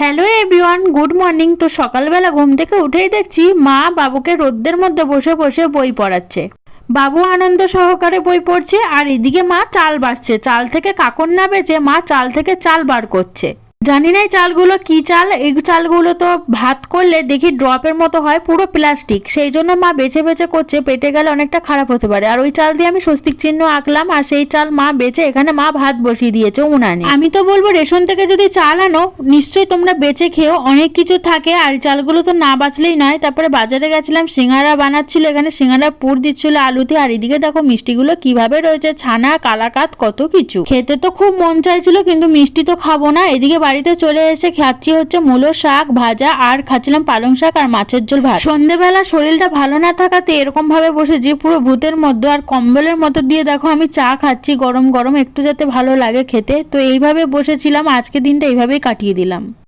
Hello everyone, good morning. তো সকালবেলা ঘুম থেকে উঠেই দেখছি মা বাবুকে রোদ্রের মধ্যে বসে বসে বই পড়াচ্ছে। বাবু আনন্দ সহকারে বই পড়ছে আর এদিকে মা চাল বাছছে। চাল থেকে কাকর না বেচে মা চাল থেকে চাল বার করছে। জানি না এই চালগুলো কি চাল। এই চালগুলো তো ভাত করলে দেখি ড্রপের মতো হয়, পুরো প্লাস্টিক। সেই জন্য মা বেছে বেছে করছে, পেটে গেলে অনেকটা খারাপ হতে পারে। আর ওই চাল দিয়ে আমি স্বস্তিক চিহ্ন আঁকলাম, আর সেই চাল মা বেছে এখানে মা ভাত বসিয়ে দিয়েছে উনানে। আমি তো বলবো রেশন থেকে যদি চাল আনো নিশ্চয়ই তোমরা বেছে খেও, অনেক কিছু থাকে। আর চালগুলো তো না বাঁচলেই নয়। তারপরে বাজারে গেছিলাম, সিঙ্গারা বানাচ্ছিল, এখানে সিঙ্গারা পুর দিচ্ছিল আলুতে। আর এদিকে দেখো মিষ্টিগুলো কিভাবে রয়েছে, ছানা, কালাকাত, কত কিছু। খেতে তো খুব মন চাইছিল, কিন্তু মিষ্টি তো খাবো না। এদিকে বাড়িতে চলে এসে খাচ্ছি হচ্ছে মূলো শাক ভাজা, আর খাচ্ছিলাম পালং শাক আর মাছের ঝোল ভাত। সন্ধ্যেবেলা শরীরটা ভালো না থাকাতে এরকম ভাবে বসেছি পুরো ভূতের মধ্যে, আর কম্বলের মধ্যে দিয়ে দেখো আমি চা খাচ্ছি গরম গরম, একটু যাতে ভালো লাগে খেতে। তো এইভাবে বসেছিলাম, আজকে দিনটা এইভাবেই কাটিয়ে দিলাম।